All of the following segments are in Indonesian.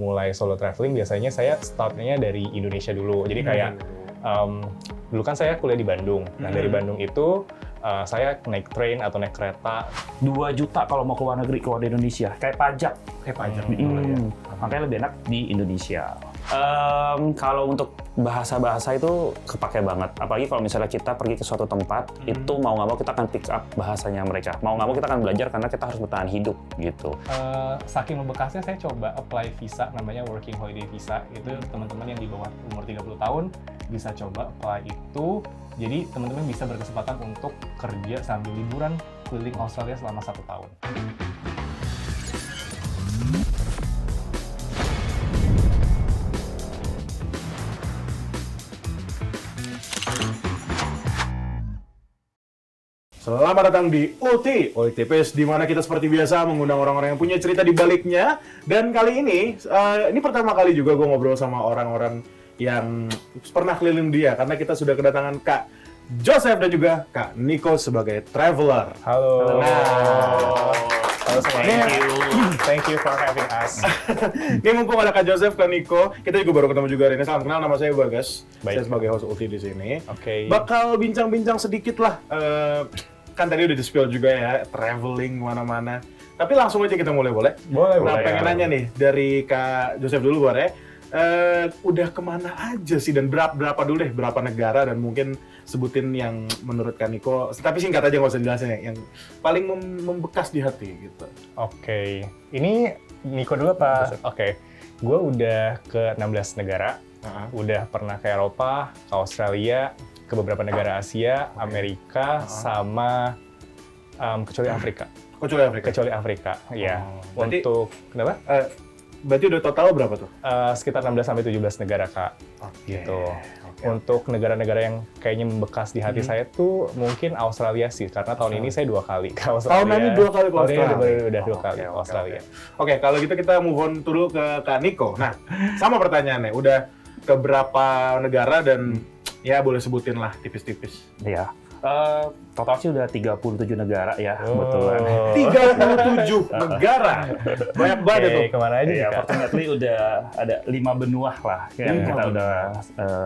mulai solo traveling, biasanya saya startnya dari Indonesia dulu. Jadi kayak dulu kan saya kuliah di Bandung. Nah dari Bandung itu saya naik train atau naik kereta. 2 juta kalau mau ke luar negeri, keluar dari Indonesia. Kayak pajak. Makanya lebih enak di Indonesia. Kalau untuk bahasa-bahasa itu kepake banget. Apalagi kalau misalnya kita pergi ke suatu tempat, itu mau nggak mau kita akan pick up bahasanya mereka. Mau nggak mau kita akan belajar karena kita harus bertahan hidup gitu. Saking membekasnya, saya coba apply visa, namanya Working Holiday Visa. Itu teman-teman yang di bawah umur 30 tahun bisa coba apply itu. Jadi teman-teman bisa berkesempatan untuk kerja sambil liburan keliling Australia selama 1 tahun. Selamat datang di OTPS, di mana kita seperti biasa mengundang orang-orang yang punya cerita di baliknya. Dan kali ini pertama kali juga gue ngobrol sama orang-orang yang pernah keliling dia, karena kita sudah kedatangan Kak Joseph dan juga Kak Nico sebagai traveler. Halo. Halo semuanya. Thank you. Thank you for having us. Ini mumpung ada Kak Joseph, Kak Nico, kita juga baru ketemu juga hari ini. Salam kenal, nama saya Bagas. Baik. Saya sebagai host Ulti di sini. Oke. Bakal bincang-bincang sedikit lah. Kan tadi udah di-spill juga ya, traveling mana-mana. Tapi langsung aja kita mulai, boleh? Boleh, Nah, boleh. pengen nanya nih, dari Kak Joseph dulu boleh? Udah kemana aja sih, dan berapa dulu deh, berapa negara, dan mungkin sebutin yang menurut Kak Nico, tapi singkat aja, nggak usah jelasin ya, yang paling membekas di hati gitu. Oke. Ini Nico dulu apa? Oke. Gue udah ke 16 negara. Udah pernah ke Eropa, ke Australia, ke beberapa negara Asia, Amerika, sama kecuali Afrika. Kecuali Afrika, ya. Berarti- Untuk kenapa? Berarti udah total berapa tuh? Sekitar 16-17 negara, Kak. Gitu. Untuk negara-negara yang kayaknya membekas di hati saya tuh mungkin Australia sih, karena tahun ini saya 2 kali ke Australia. Tahun ini 2 kali ke Tahun ini Australia? udah 2 kali ke Australia. Oke, kalau gitu kita move on dulu ke Kak Nico. Nah, sama pertanyaannya, udah ke berapa negara dan ya boleh sebutin lah tipis-tipis. Ya. Total sih udah 37 negara ya, Oh. kebetulan. 37 negara. Banyak banget tuh. Kemana aja Ya, Kak? fortunately udah ada 5 benua lah yang kita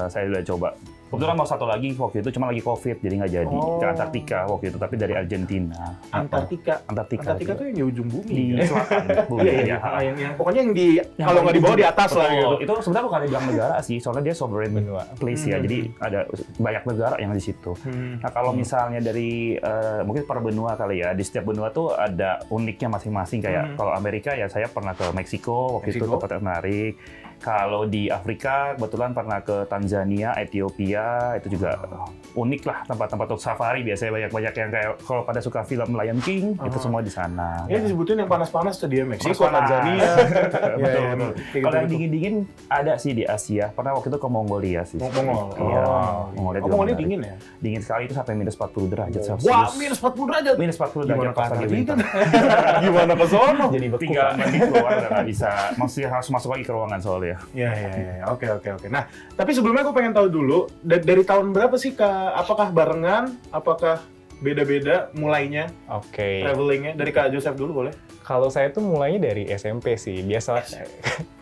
saya udah coba. Kebetulan mau satu lagi waktu itu, cuma lagi COVID, jadi nggak jadi. Ke Antartika waktu itu, tapi dari Argentina. Antartika tuh yang di ujung bumi. Di selatan bumi. Iya. Yang pokoknya yang di kalau nggak di bawah di atas lah gitu. Itu sebenarnya bukan dibilang negara sih, soalnya dia sovereign Benua. place ya. Jadi ada banyak negara yang di situ. Nah, kalau misalnya dari mungkin per benua kali ya, di setiap benua tuh ada uniknya masing-masing. Kayak kalau Amerika ya saya pernah ke Meksiko waktu itu, tempat menarik. Kalau di Afrika kebetulan pernah ke Tanzania, Ethiopia, itu juga unik lah, tempat-tempat untuk safari. Biasanya banyak yang kayak kalau pada suka film Lion King, itu semua di sana. Ini disebutin yang panas-panas tuh dia Meksiko, Panas-panas. Tanzania. Betul. Kalau yang gitu. dingin-dingin ada sih di Asia. Pernah waktu itu ke Mongolia sih. Mongol. Iya, Mongolia juga Mongolia menarik. dingin ya? Dingin sekali, itu sampai minus 40 derajat Celcius. Wah, minus 40 derajat. Minus 40 derajat pas lagi winter. Gimana ke sono? Jadi beku, Tinggal Kak. mandi keluar udah nggak bisa. Masih harus masuk lagi ke ruangan soalnya. Iya. Oke. Nah, tapi sebelumnya aku pengen tahu dulu, dari tahun berapa sih, Kak? Apakah barengan? Apakah beda-beda mulainya Oke. travelingnya? Dari Kak Joseph dulu boleh? Kalau saya tuh mulainya dari SMP sih. Biasa.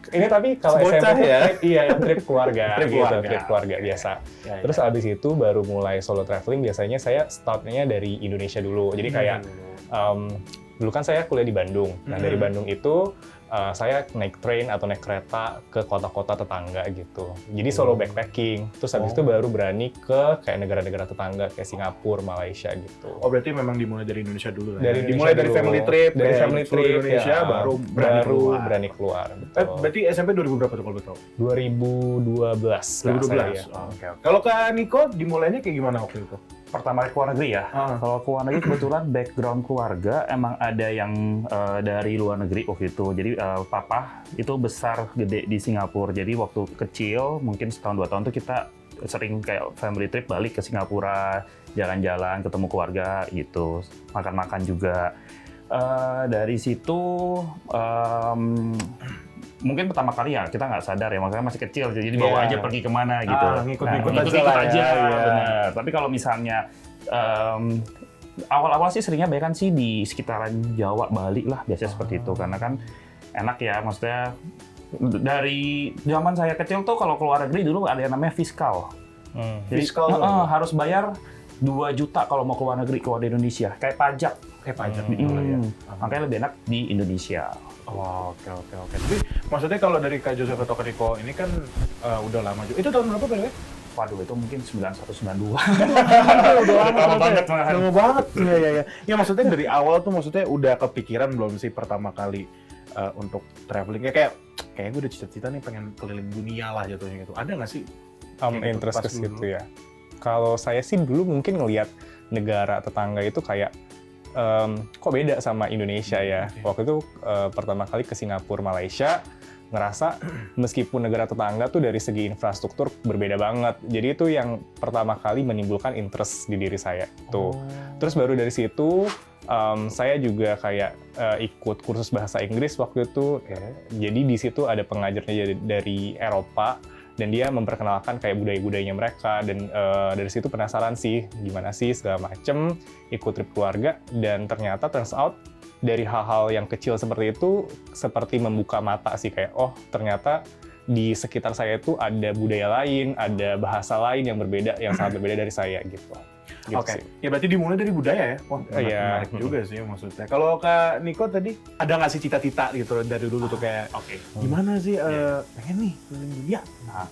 Ini tapi kalau Bocah SMP ya? iya trip keluarga, Trip gitu, keluarga. trip keluarga biasa. Ya, Terus abis itu baru mulai solo traveling, biasanya saya startnya dari Indonesia dulu. Jadi kayak dulu kan saya kuliah di Bandung. Nah dari Bandung itu saya naik train atau naik kereta ke kota-kota tetangga gitu. Jadi solo backpacking. Terus habis itu baru berani ke kayak negara-negara tetangga kayak Singapura, Malaysia gitu. Oh, berarti memang dimulai dari Indonesia dulu. Indonesia Dimulai dari dulu. family trip, dari kayak family seluruh trip Indonesia ya, baru berani keluar. Betul. Berarti SMP 2000 berapa tuh kalau betul? 2012. 2012. Oke. Kalau Kak Nico dimulainya kayak gimana waktu itu? Pertama ke luar negeri ya. Kalau ke luar negeri kebetulan background keluarga emang ada yang dari luar negeri waktu itu. Jadi papa itu besar gede di Singapura. Jadi waktu kecil mungkin setahun 2 tahun tuh kita sering kayak family trip balik ke Singapura, jalan-jalan, ketemu keluarga gitu, makan-makan juga. Dari situ mungkin pertama kali ya kita nggak sadar ya, makanya masih kecil, jadi bawa aja pergi kemana gitu. Ngikut-ngikut Aja, ya. benar. Tapi kalau misalnya awal-awal sih seringnya banyak kan sih di sekitaran Jawa, Bali lah, biasanya seperti itu, karena kan enak ya, maksudnya Dari zaman saya kecil tuh kalau keluar negeri dulu ada yang namanya fiskal. Jadi Fiskal harus bayar 2 juta kalau mau keluar negeri, keluar di Indonesia. Kayak pajak. ya. Makanya lebih enak di Indonesia. Oh, oke. Tapi maksudnya kalau dari Kak Joseph atau Kak Niko ini kan udah lama juga. Itu tahun berapa ya? Waduh, itu mungkin 91-92. Udah lama banget. Lama banget. Iya. Ya maksudnya dari awal tuh maksudnya udah kepikiran belum sih pertama kali untuk traveling? Kayak gue udah cita-cita nih pengen keliling dunia lah jatuhnya gitu. Ada nggak sih? Interest ke situ ya. Kalau saya sih dulu mungkin ngelihat negara tetangga itu kayak kok beda sama Indonesia ya. Waktu itu pertama kali ke Singapura, Malaysia, ngerasa meskipun negara tetangga tuh dari segi infrastruktur berbeda banget. Jadi itu yang pertama kali menimbulkan interest di diri saya tuh. Terus baru dari situ saya juga kayak ikut kursus bahasa Inggris waktu itu. Jadi di situ ada pengajarnya dari Eropa dan dia memperkenalkan kayak budaya-budayanya mereka dan dari situ penasaran sih gimana sih segala macem, ikut trip keluarga dan ternyata turns out dari hal-hal yang kecil seperti itu seperti membuka mata sih kayak oh ternyata di sekitar saya itu ada budaya lain, ada bahasa lain yang berbeda yang sangat berbeda dari saya gitu. Oke. Ya berarti dimulai dari budaya ya. Wah, menarik juga sih maksudnya. Kalau Kak Niko tadi ada nggak sih cita-cita gitu dari dulu tuh kayak gimana sih pengen nih keliling dunia? Nah,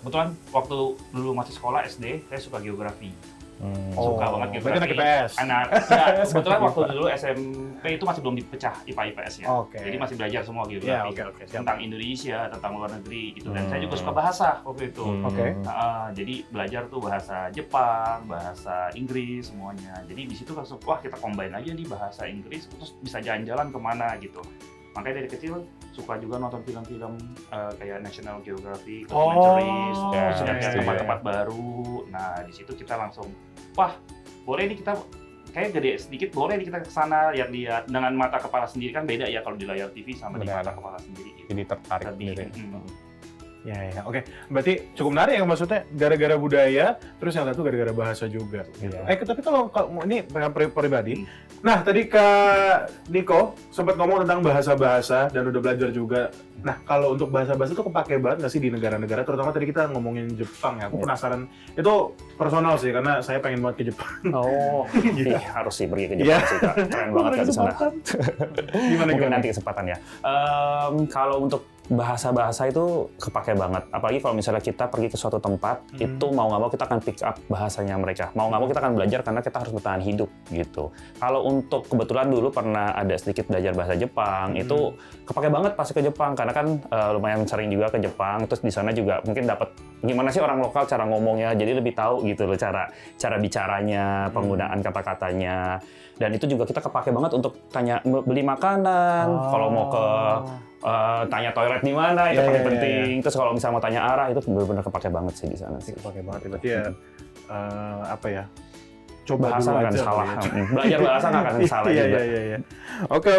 kebetulan waktu dulu masih sekolah SD, saya suka geografi. Suka banget geografi. Berarti anak IPS? Kebetulan waktu dulu SMP itu masih belum dipecah IPA-IPS ya. Jadi masih belajar semua geografi. Tentang Indonesia, tentang luar negeri gitu. Dan saya juga suka bahasa waktu itu. Jadi belajar tuh bahasa Jepang, bahasa Inggris semuanya. Jadi di situ langsung, wah kita combine aja nih bahasa Inggris, terus bisa jalan-jalan kemana gitu. Makanya dari kecil suka juga nonton film-film kayak National Geographic, documentaries, terus tempat-tempat baru. Nah di situ kita langsung, wah boleh nih kita kayak gede sedikit, boleh nih kita kesana lihat-lihat dengan mata kepala sendiri kan beda ya kalau di layar TV sama di mata kepala sendiri. Gitu. Jadi tertarik sendiri. Ya, oke. Berarti cukup menarik ya maksudnya gara-gara budaya, terus yang satu gara-gara bahasa juga. Gitu. Tapi kalau ini pribadi, nah tadi Kak Niko sempat ngomong tentang bahasa-bahasa dan udah belajar juga. Nah kalau untuk bahasa-bahasa itu kepake banget nggak sih di negara-negara, terutama tadi kita ngomongin Jepang ya. Aku penasaran, itu personal sih karena saya pengen banget ke Jepang. Harus sih pergi ke Jepang sih Kak. Keren banget Kak di sana. Mungkin nanti kesempatan ya. Kalau untuk bahasa-bahasa itu kepake banget. Apalagi kalau misalnya kita pergi ke suatu tempat, itu mau nggak mau kita akan pick up bahasanya mereka. Mau nggak mau kita akan belajar karena kita harus bertahan hidup gitu. Kalau untuk kebetulan dulu pernah ada sedikit belajar bahasa Jepang, itu kepake banget pas ke Jepang karena kan lumayan sering juga ke Jepang. Terus di sana juga mungkin dapat gimana sih orang lokal cara ngomongnya, jadi lebih tahu gitu loh cara bicaranya, penggunaan kata-katanya. Dan itu juga kita kepake banget untuk tanya beli makanan, kalau mau ke tanya toilet di mana itu paling penting. Terus kalau misalnya mau tanya arah itu benar-benar kepake banget sih di sana sih. Kepake banget. Berarti ya apa ya? Coba bahasa nggak akan salah. Belajar bahasa nggak akan salah juga. Iya. Oke.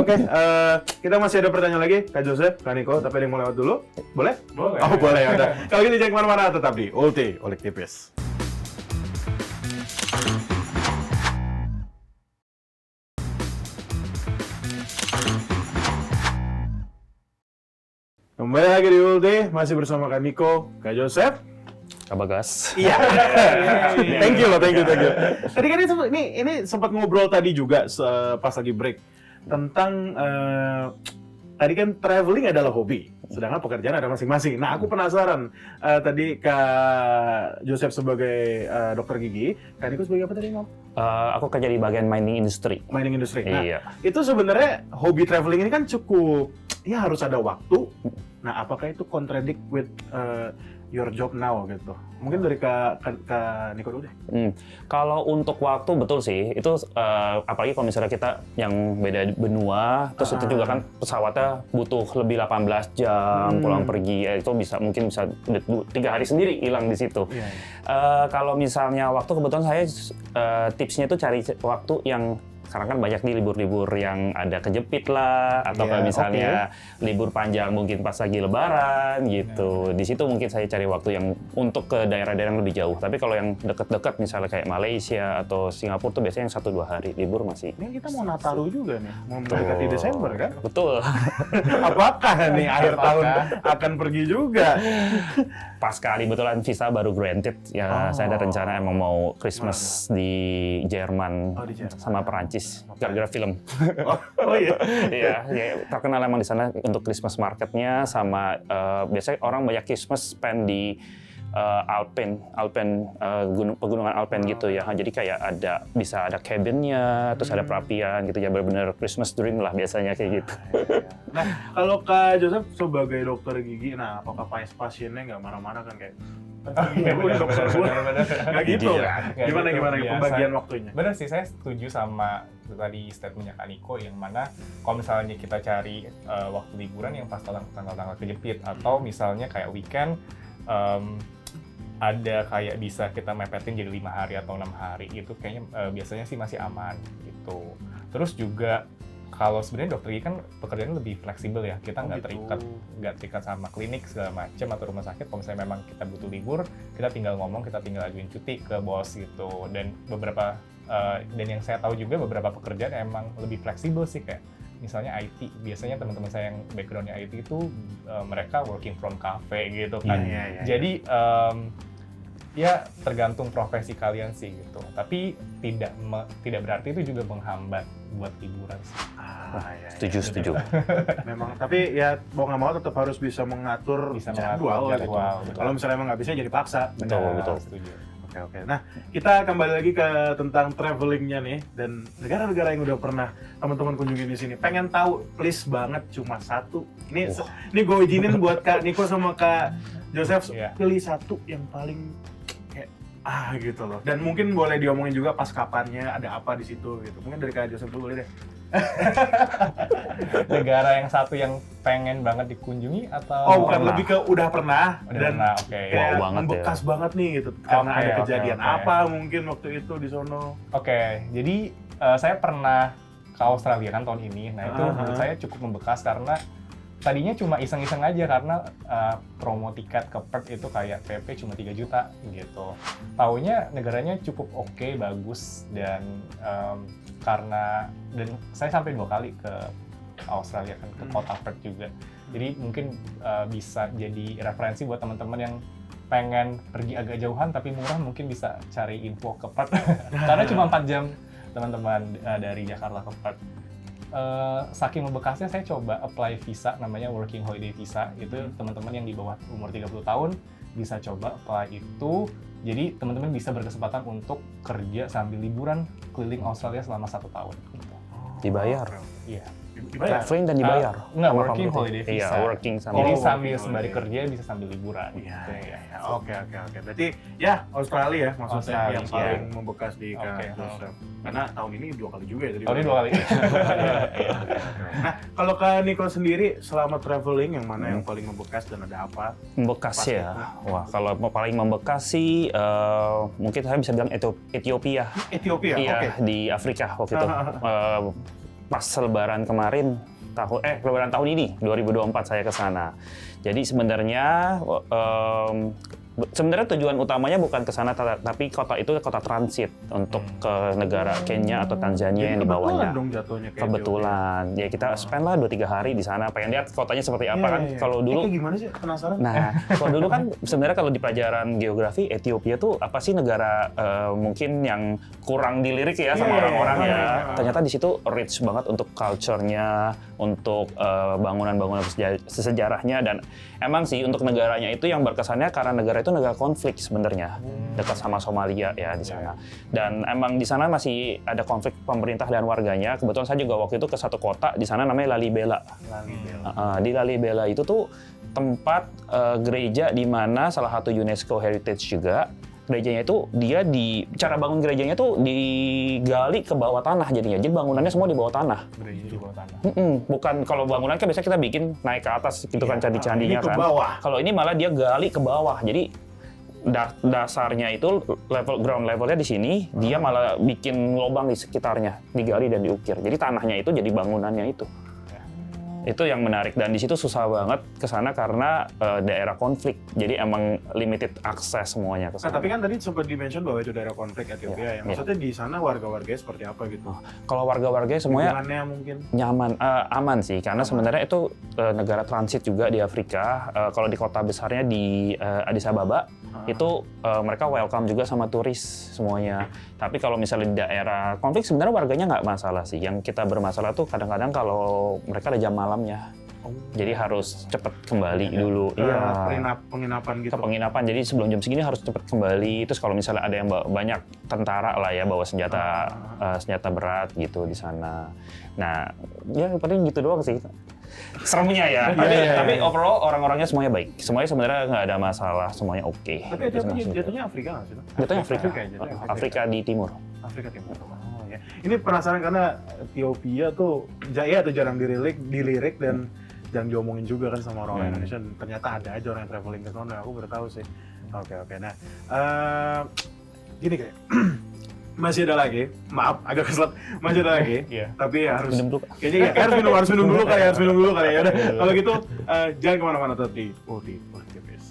Kita masih ada pertanyaan lagi, Kak Joseph, Kak Niko, tapi ada yang mau lewat dulu? Boleh? Boleh. Oh, boleh. Udah. Kalau gitu jangan kemana-mana, tetap di Ulti Olik Tipis. Kembali lagi di Ulti, masih bersama Kak Niko, Kak Joseph. Kak Bagas. Iya. Thank you. Tadi kan ini sempat ngobrol tadi juga pas lagi break tentang tadi kan traveling adalah hobi, sedangkan pekerjaan ada masing-masing. Nah, aku penasaran tadi Kak Joseph sebagai dokter gigi, Kak Niko sebagai apa tadi Mam? Aku kerja di bagian mining industry. Mining industry. Nah, iya. Itu sebenarnya hobi traveling ini kan cukup ya harus ada waktu. Nah, apakah itu contradict with your job now gitu? Mungkin dari Kak Niko dulu deh. Kalau untuk waktu betul sih, itu apalagi kalau misalnya kita yang beda benua, terus itu juga kan pesawatnya butuh lebih 18 jam pulang pergi, itu mungkin bisa 3 hari sendiri hilang di situ. Kalau misalnya waktu, kebetulan saya tipsnya itu cari waktu yang sekarang kan banyak nih libur-libur yang ada kejepit lah, atau kayak misalnya libur panjang mungkin pas lagi lebaran gitu. Di situ mungkin saya cari waktu yang untuk ke daerah-daerah yang lebih jauh. Tapi kalau yang dekat-dekat misalnya kayak Malaysia atau Singapura tuh biasanya yang 1-2 hari libur masih. Ini kita mau Nataru juga nih, mau mendekati Desember kan? Betul. Apakah nih akhir tahun akan pergi juga? Pas kali betulan visa baru granted ya, saya ada rencana emang mau Christmas di Jerman sama Perancis gara-gara film. Oh iya. Iya, ya, terkenal emang di sana untuk Christmas marketnya sama biasanya orang banyak Christmas spend di pegunungan Alpen gitu ya. Jadi kayak bisa ada cabinnya, terus ada perapian gitu ya, benar-benar Christmas dream lah biasanya kayak gitu. Nah, kalau Kak Joseph sebagai dokter gigi, nah apakah pasiennya nggak marah-marah kan kayak dokter gue nggak gitu kan? Gimana pembagian waktunya? Benar sih, saya setuju sama tadi statementnya Kak Niko yang mana kalau misalnya kita cari waktu liburan yang pas tanggal-tanggal kejepit atau misalnya kayak weekend ada kayak bisa kita mepetin jadi 5 hari atau 6 hari itu kayaknya biasanya sih masih aman gitu. Terus juga kalau sebenarnya dokter gigi kan pekerjaannya lebih fleksibel ya, kita nggak terikat sama klinik segala macam atau rumah sakit. Kalau misalnya memang kita butuh libur, kita tinggal ngomong, kita tinggal ajuin cuti ke bos gitu. Dan dan yang saya tahu juga beberapa pekerjaan emang lebih fleksibel sih, kayak misalnya IT. Biasanya teman-teman saya yang backgroundnya IT itu mereka working from cafe gitu kan. Jadi ya tergantung profesi kalian sih gitu. Tapi tidak berarti itu juga menghambat buat liburan sih. Setuju. Memang, tapi ya mau nggak mau tetap harus bisa mengatur jadwal. Kalau misalnya emang nggak bisa jadi paksa. Betul. Setuju. Oke. Nah, kita kembali lagi ke tentang travelingnya nih, dan negara-negara yang udah pernah teman-teman kunjungi di sini. Pengen tahu, please banget, cuma satu. Ini gue izinin buat Kak Niko sama Kak Joseph, pilih satu yang paling kayak gitu loh. Dan mungkin boleh diomongin juga pas kapannya, ada apa di situ gitu. Mungkin dari Kak Joseph dulu boleh deh. Negara yang satu yang pengen banget dikunjungi atau? Oh bukan, lebih ke udah pernah dan kayak membekas banget nih gitu. Karena ada kejadian apa mungkin waktu itu di sono. Jadi saya pernah ke Australia kan tahun ini. Nah itu menurut saya cukup membekas karena tadinya cuma iseng-iseng aja karena promo tiket ke Perth itu kayak PP cuma 3 juta gitu. Taunya negaranya cukup oke, bagus, dan saya sampai 2 kali ke Australia kan, ke kota Perth juga. Jadi mungkin bisa jadi referensi buat teman-teman yang pengen pergi agak jauhan tapi murah, mungkin bisa cari info ke Perth. Karena cuma 4 jam teman-teman dari Jakarta ke Perth. Saking membekasnya saya coba apply visa namanya working holiday visa. Itu teman-teman yang di bawah umur 30 tahun bisa coba apply itu. Jadi teman-teman bisa berkesempatan untuk kerja sambil liburan keliling Australia selama 1 tahun. Dibayar? Iya. Traveling dan dibayar? Enggak, working holiday visa. Iya, working Jadi sambil sembari kerja bisa sambil liburan. Iya. Oke. Berarti ya Australia maksudnya yang paling membekas di Kak Joseph. Karena tahun ini 2 kali juga ya tadi. Tahun ini 2 kali. Nah, kalau Kak Niko sendiri selama traveling yang mana yang paling membekas dan ada apa? Membekas ya? Wah, kalau paling membekas sih mungkin saya bisa bilang Ethiopia. Iya, di Afrika waktu itu. Pas lebaran kemarin, lebaran tahun ini, 2024 saya ke sana. Jadi sebenarnya tujuan utamanya bukan ke sana, tapi kota itu kota transit untuk ke negara Kenya atau Tanzania yang di bawahnya. Kebetulan. Ya kita spend lah 2-3 hari di sana. Pengen lihat kotanya seperti apa kan. Kalau dulu gimana sih? Penasaran. Nah, kalau dulu kan sebenarnya kalau di pelajaran geografi Ethiopia tuh apa sih negara mungkin yang kurang dilirik ya sama orang-orang ya. Ternyata di situ rich banget untuk culture-nya, untuk bangunan-bangunan sejarahnya, dan emang sih untuk negaranya itu yang berkesannya karena negara itu negara konflik sebenarnya, dekat sama Somalia ya di sana. Dan emang di sana masih ada konflik pemerintah dan warganya. Kebetulan saya juga waktu itu ke satu kota di sana namanya Lalibela. Di Lalibela itu tuh tempat gereja di mana salah satu UNESCO Heritage juga. Gerejanya itu cara bangun gerejanya tuh digali ke bawah tanah jadinya. Jadi bangunannya semua di bawah tanah. Gereja di bawah tanah. Bukan kalau bangunan kan biasanya kita bikin naik ke atas gitu kan candi-candinya kan. Kalau ini malah dia gali ke bawah. Jadi dasarnya itu ground levelnya di sini, dia malah bikin lubang di sekitarnya, digali dan diukir. Jadi tanahnya itu jadi bangunannya itu. Itu yang menarik, dan di situ susah banget ke sana karena daerah konflik. Jadi emang limited akses semuanya ke sana. Nah, tapi kan tadi sempat di-mention bahwa itu daerah konflik Ethiopia. Maksudnya di sana warga-warganya seperti apa gitu? Kalau warga-warganya semuanya Hubungannya mungkin nyaman, aman sih, karena sebenarnya itu negara transit juga di Afrika. Kalau di kota besarnya di Addis Ababa, itu mereka welcome juga sama turis semuanya. Tapi kalau misalnya di daerah konflik sebenarnya warganya nggak masalah sih. Yang kita bermasalah tuh kadang-kadang kalau mereka ada jam malamnya. Jadi harus cepat kembali dulu. Iya. Penginapan gitu. Ke penginapan. Jadi sebelum jam segini harus cepat kembali. Terus kalau misalnya ada yang banyak tentara lah ya, bawa senjata berat gitu di sana. Nah, ya paling gitu doang sih. Seremnya ya. Tapi overall orang-orangnya semuanya baik. Semuanya sebenarnya nggak ada masalah. Semuanya oke. Tapi jatuhnya Afrika nggak sih? Jatuhnya Afrika. Afrika di timur. Afrika Timur. Oh, ya. Ini penasaran karena Ethiopia tuh jarang dilirik dan jarang diomongin juga kan sama orang Indonesia. Ternyata ada aja orang yang traveling ke sana. Aku baru tahu sih. Oke. Nah, gini kayak masih ada lagi. Maaf, agak keselat. Masih ada lagi. Tapi harus Minum dulu. kayaknya harus minum dulu kali ya. Udah. Kalau gitu jangan kemana-mana, tetap di OT TPS.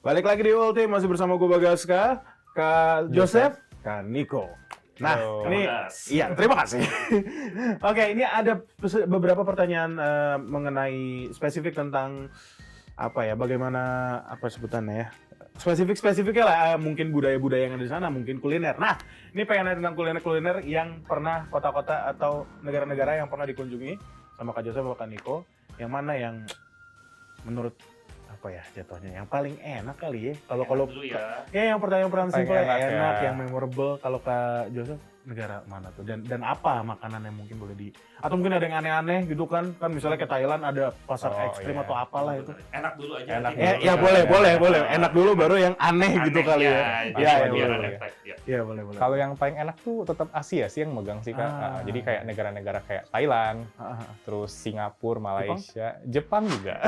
Balik lagi di ULT, masih bersama gue Bagaska, Kak Joseph, Kak Niko. Nah, ini iya, terima kasih. Oke, ini ada beberapa pertanyaan mengenai spesifik tentang bagaimana sebutannya ya. Spesifiknya lah, mungkin budaya-budaya yang ada di sana, mungkin kuliner. Nah, ini pengen nanya tentang kuliner-kuliner yang pernah kota-kota atau negara-negara yang pernah dikunjungi sama Kak Joseph atau Kak Niko, yang mana yang menurut jatuhnya yang paling enak kali ya. Kalau yang pertanyaan simpel enak, yang memorable. Kalau Kak Joseph, negara mana tuh dan apa makanan yang mungkin boleh atau mungkin ada yang aneh-aneh gitu kan misalnya kayak Thailand ada pasar ekstrim atau apalah itu. Enak dulu aja. Ya boleh. Enak dulu baru yang aneh gitu kali ya. Iya, boleh. Kalau yang paling enak tuh tetap Asia sih yang megang sih Kak. Jadi kayak negara-negara kayak Thailand, terus Singapura, Malaysia, Jepang juga.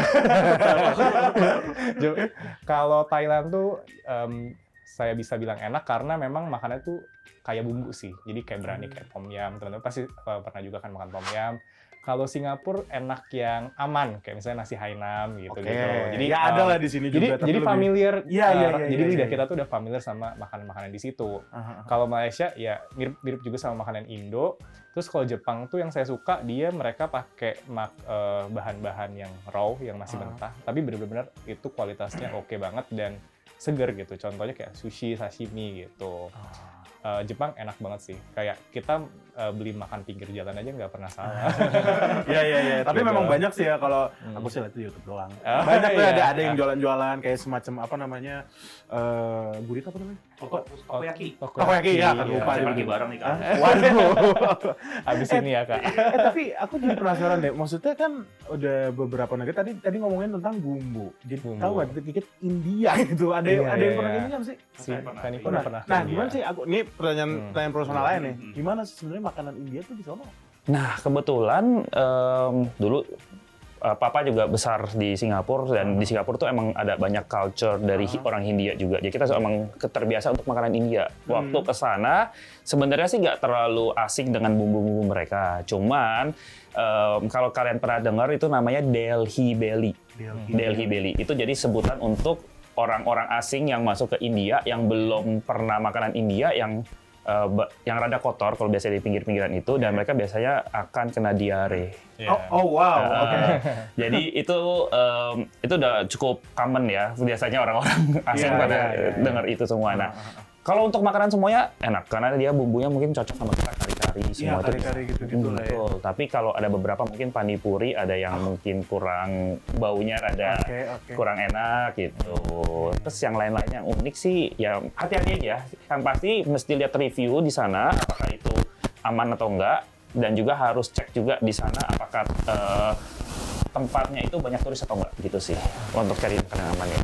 Kalau Thailand tuh saya bisa bilang enak karena memang makannya tuh kayak bumbu sih. Jadi kayak berani kayak tom yum. Teman-teman pasti pernah juga kan makan tom yum. Kalau Singapura enak yang aman, kayak misalnya nasi Hainam gitu. Jadi ya ada lah di sini juga. Jadi familiar. Jadi lidah iya. kita tuh udah familiar sama makanan-makanan di situ. Kalau Malaysia ya mirip juga sama makanan Indo. Terus kalau Jepang tuh yang saya suka mereka pakai bahan-bahan yang raw, yang masih mentah. Tapi benar-benar itu kualitasnya oke banget dan seger gitu. Contohnya kayak sushi, sashimi gitu. Jepang enak banget sih. Kayak kita beli makan pinggir jalan aja nggak pernah salah. Iya. Tapi memang banyak sih ya kalau aku sih lihat di YouTube doang. Banyak tuh ada yang jualan-jualan kayak semacam gurita apa namanya? Takoyaki ya, kan lupa bagi barang nih Kak. Waduh. Abis ini ya Kak. Tapi aku jadi penasaran deh. Maksudnya kan udah beberapa negara tadi ngomongin tentang bumbu. Jadi tahu nggak dikit India gitu. Ada yang pernah ini nggak sih? Kan pernah. Nah, gimana sih ini pertanyaan personal lain nih. Gimana sih sebenarnya makanan India tuh di sana? Nah, kebetulan dulu Papa juga besar di Singapura, dan di Singapura tuh emang ada banyak culture dari orang Hindia juga. Jadi kita emang terbiasa untuk makanan India. Waktu ke sana sebenarnya sih nggak terlalu asing dengan bumbu-bumbu mereka. Cuman kalau kalian pernah dengar itu namanya Delhi Belly. Delhi Belly itu jadi sebutan untuk orang-orang asing yang masuk ke India yang belum pernah makanan India yang rada kotor kalau biasa di pinggir-pinggiran itu, dan mereka biasanya akan kena diare. Oh wow. Oke. Jadi itu udah cukup common ya, biasanya orang-orang asing pada dengar itu semua. Nah, kalau untuk makanan semuanya enak karena dia bumbunya mungkin cocok sama kita, kari-kari semua itu. Kari-kari gitu lah ya. Betul. Tapi kalau ada beberapa mungkin panipuri ada yang mungkin kurang baunya rada kurang enak gitu. Terus yang lain-lain yang unik sih ya hati-hati aja. Yang pasti mesti lihat review di sana apakah itu aman atau enggak, dan juga harus cek juga di sana apakah tempatnya itu banyak turis atau enggak gitu sih untuk cari makanan aman ya.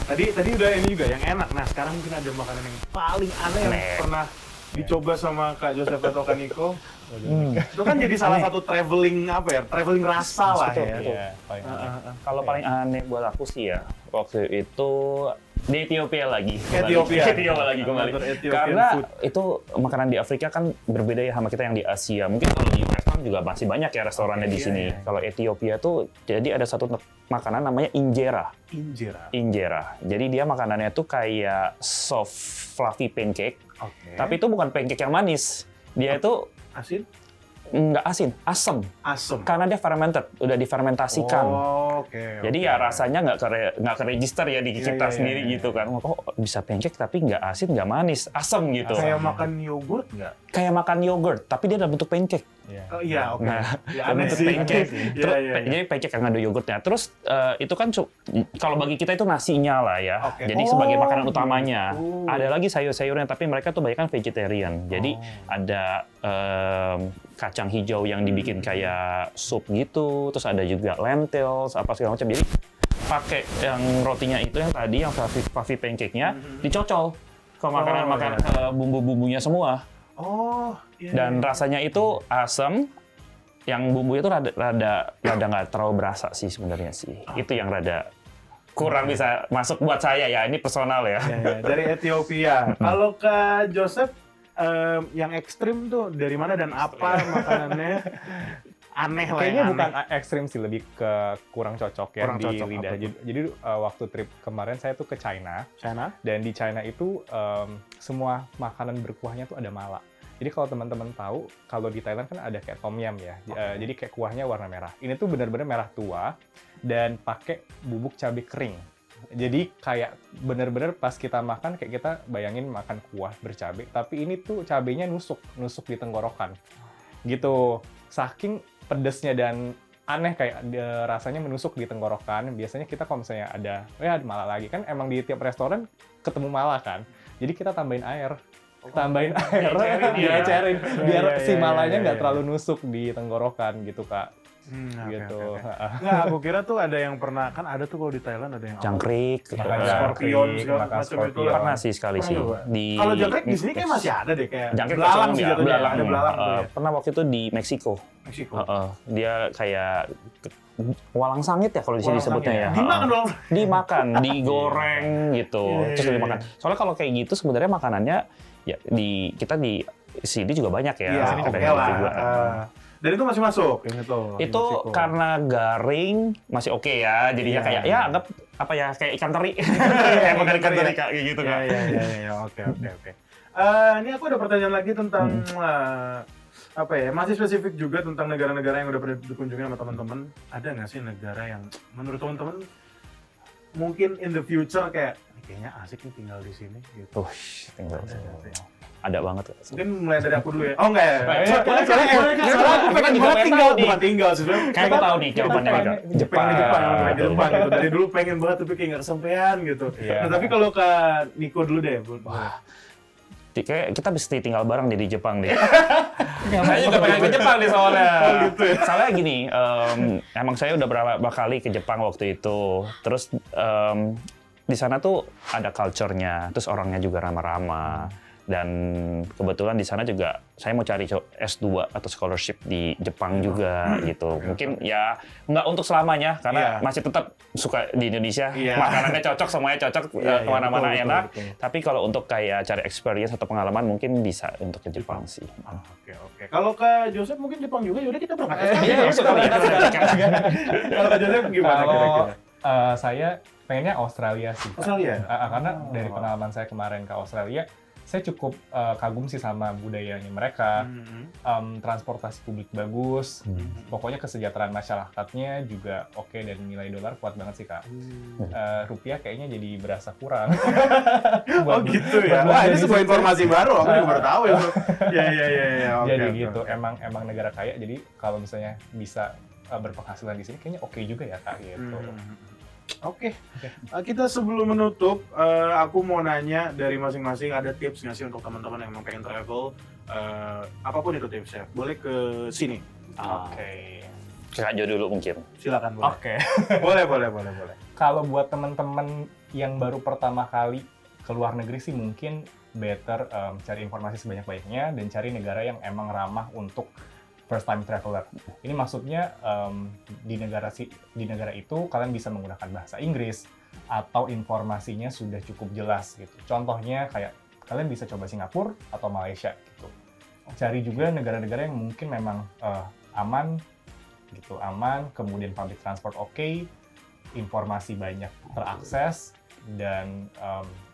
Tadi udah ini juga yang enak. Nah, sekarang mungkin ada makanan yang paling aneh yang pernah dicoba sama Kak Joseph atau Kak Niko. Itu kan jadi salah satu traveling traveling rasa lah ya. Iya, paling Kalau paling aneh buat aku sih ya, waktu itu di Ethiopia lagi. Ethiopia lagi kembali. Ethiopian Karena food. itu makanan di Afrika kan berbeda ya sama kita yang di Asia. Mungkin kalau di restoran juga masih banyak ya restorannya di sini. Kalau Ethiopia tuh jadi ada satu makanan namanya injera. Injera. Jadi dia makanannya tuh kayak soft fluffy pancake. Tapi itu bukan pancake yang manis. Dia itu Asin? nggak asin, asam. Asam. Karena dia fermented, udah difermentasikan. Jadi ya rasanya nggak ke register ya di kita sendiri gitu kan. Oh bisa pancake tapi nggak asin, nggak manis, asam gitu. Kayak makan yogurt nggak? Kayak makan yogurt, tapi dia dalam bentuk pancake. Oh iya, oke. Nah, Ya, dalam aneh bentuk sih. pancake. Terus, Iya. Jadi pancake yang ada yogurtnya. Terus itu kan kalau bagi kita itu nasinya lah ya. Oke. Jadi sebagai makanan utamanya. gitu. Ada lagi sayur-sayurnya, tapi mereka tuh banyak kan vegetarian. Jadi ada kacang hijau yang dibikin kayak sup gitu. Terus ada juga lentils, apa segala macam. Jadi pakai yang rotinya itu yang tadi, yang fluffy pancake-nya, dicocol ke makanan-makanan bumbu-bumbunya semua. Oh, iya. Dan rasanya itu asam, yang bumbu itu rada nggak terlalu berasa sih sebenarnya sih. Itu yang rada kurang bisa masuk buat saya ya. Ini personal ya. Ya, dari Ethiopia. Kalau Kak Joseph, yang ekstrim tuh dari mana dan apa makanannya? Aneh lah. kayaknya yang bukan aneh. ekstrim sih, lebih ke kurang cocok ya Kurang di cocok, lidah. apa tuh? Jadi waktu trip kemarin saya tuh ke China, China? dan di China itu semua makanan berkuahnya tuh ada mala. Jadi kalau teman-teman tahu, kalau di Thailand kan ada kayak tom yum ya. Jadi kayak kuahnya warna merah. Ini tuh benar-benar merah tua dan pakai bubuk cabai kering. Jadi kayak benar-benar pas kita makan kayak kita bayangin makan kuah bercabai, tapi ini tuh cabainya nusuk di tenggorokan. Gitu. Saking pedesnya dan aneh kayak rasanya menusuk di tenggorokan. Biasanya kita kalau misalnya ada mala lagi kan emang di tiap restoran ketemu mala kan. Jadi kita tambahin air. Diecerin biar si malanya nggak terlalu nusuk di tenggorokan gitu, Kak. Gitu. Nggak, aku kira tuh ada yang pernah, kan ada tuh kalau di Thailand ada yang Jangkrik. makan Ada scorpion krik, segala makan macam itu. scorpion. Pernah sih sekali sih. Kalau jangkrik di sini kayak masih ada deh, kayak Jangkrik belalang kecil sih ya, jatuhnya. belalang. Ada belalang tuh ya. Pernah waktu itu di Meksiko. Meksiko. Dia kayak walang sangit ya kalau di sini Walang disebutnya sangit. ya. Dimakan dong. Dimakan, digoreng gitu. Iya, Terus iya, dimakan. Soalnya kalau kayak gitu sebenarnya makanannya ya kita di sini juga banyak ya. Iya, Ada oke yang lah. juga. Dan itu masih masuk yang itu. di Itu Meksiko. karena garing masih oke ya. Jadinya Iya. kayak ya anggap apa ya kayak ikan teri. Kayak makan ikan teri kayak gitu kan. Iya. Oke. Ini aku ada pertanyaan lagi tentang apa ya? Masih spesifik juga tentang negara-negara yang udah pernah dikunjungi sama teman-teman. Ada nggak sih negara yang menurut teman-teman mungkin in the future kayak kayaknya asik nih tinggal di sini gitu. Tinggal. Ada banget. Mungkin mulai dari aku dulu ya. Oh enggak ya. Soalnya Soalnya aku pengen banget tinggal, bukan tinggal sebenarnya. Kayak aku tahu nih jawabannya Mika. Pengen di Jepang gitu. Dari dulu pengen banget tapi kayak nggak kesampaian gitu. Iya. Nah, tapi kalau Kak Niko dulu deh. Kayak kita bisa tinggal bareng di Jepang deh. Saya juga pengen ke Jepang nih soalnya. Gitu ya. Soalnya gini, emang saya udah berapa kali ke Jepang waktu itu. Terus di sana tuh ada culture-nya, terus orangnya juga ramah-ramah. Dan kebetulan di sana juga saya mau cari S2 atau scholarship di Jepang juga gitu. Mungkin ya nggak untuk selamanya karena masih tetap suka di Indonesia. Makanannya cocok, semuanya cocok, kemana-mana enak. Betul. Tapi kalau untuk kayak cari experience atau pengalaman mungkin bisa untuk ke Jepang sih. Oke. Kalau Kak Joseph mungkin Jepang juga, yaudah kita berangkat. Iya, sekali. Kalau Kak Joseph gimana Kalau kira-kira? saya pengennya Australia sih, Kak. Australia? Karena dari pengalaman saya kemarin ke Australia, saya cukup kagum sih sama budayanya mereka, transportasi publik bagus, pokoknya kesejahteraan masyarakatnya juga oke, dan nilai dolar kuat banget sih, Kak. Rupiah kayaknya jadi berasa kurang. Oh gitu ya? Wah ini sebuah informasi baru, aku juga baru tahu itu. Iya. Jadi gitu, emang negara kaya, jadi kalau misalnya bisa berpenghasilan di sini kayaknya oke juga ya, Kak, gitu. Oke. Kita sebelum menutup, aku mau nanya dari masing-masing, ada tips nggak sih untuk teman-teman yang mau pengen travel, apapun itu tipsnya, boleh ke sini. Oke. Kak Jo dulu mungkin. Silakan boleh. Oke. Boleh. Kalau buat teman-teman yang baru pertama kali ke luar negeri sih mungkin better cari informasi sebanyak-banyaknya dan cari negara yang emang ramah untuk first time traveler. Ini maksudnya di negara itu kalian bisa menggunakan bahasa Inggris atau informasinya sudah cukup jelas gitu. Contohnya kayak kalian bisa coba Singapura atau Malaysia gitu. Cari juga negara-negara yang mungkin memang aman gitu, aman, kemudian public transport oke, informasi banyak terakses, dan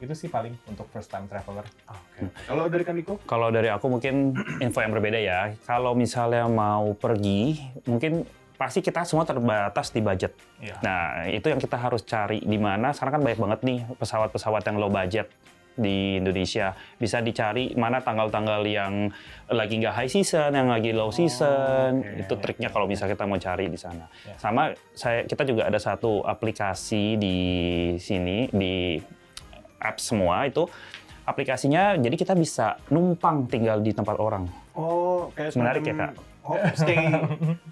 itu sih paling untuk first time traveler. Oke. Kalau dari Kaniko? Kalau dari aku mungkin info yang berbeda ya. Kalau misalnya mau pergi, mungkin pasti kita semua terbatas di budget. Iya. Nah, itu yang kita harus cari di mana. Sekarang kan banyak banget nih pesawat-pesawat yang low budget di Indonesia. Bisa dicari mana tanggal-tanggal yang lagi nggak high season, yang lagi low season. Oke. Itu triknya kalau bisa kita mau cari di sana. Ya. Sama kita juga ada satu aplikasi di sini, di apps semua itu. Aplikasinya, jadi kita bisa numpang tinggal di tempat orang. Oh, kayak Menarik ya, semacam Kak? Stay,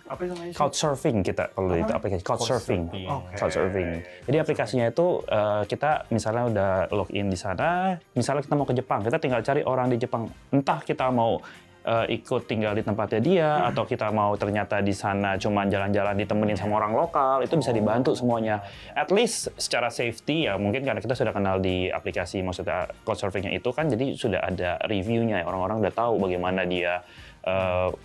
apa namanya sih? Couchsurfing kita kalau itu aplikasi Couchsurfing. Oke. Couchsurfing. Jadi aplikasinya itu kita misalnya udah login di sana, misalnya kita mau ke Jepang, kita tinggal cari orang di Jepang. Entah kita mau ikut tinggal di tempatnya dia atau kita mau ternyata di sana cuma jalan-jalan ditemenin sama orang lokal, itu bisa dibantu semuanya. At least secara safety ya mungkin karena kita sudah kenal di aplikasi maksudnya Couchsurfingnya itu kan jadi sudah ada reviewnya, orang-orang udah tahu bagaimana dia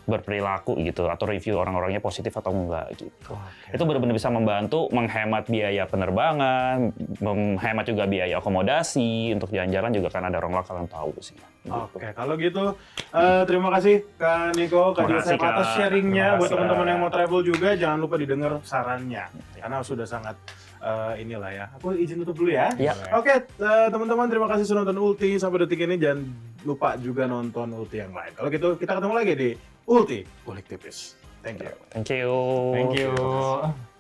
berperilaku gitu atau review orang-orangnya positif atau enggak gitu. Itu benar-benar bisa membantu menghemat biaya penerbangan, menghemat juga biaya akomodasi untuk jalan-jalan juga kan ada orang lokal yang tahu sih. Oke, kalau gitu terima kasih Kak Niko, Kak Terima kasih, Joseph atas Kak. sharingnya. Terima Buat kasih. teman-teman yang mau travel juga jangan lupa didengar sarannya karena sudah sangat inilah ya. Aku izin tutup dulu ya. Iya. Oke, teman-teman terima kasih sudah nonton Ulti sampai detik ini. Jangan lupa juga nonton Ulti yang lain. Kalau gitu kita ketemu lagi di Ulti Ulik Tipis. Thank you. Thank you. Thank you.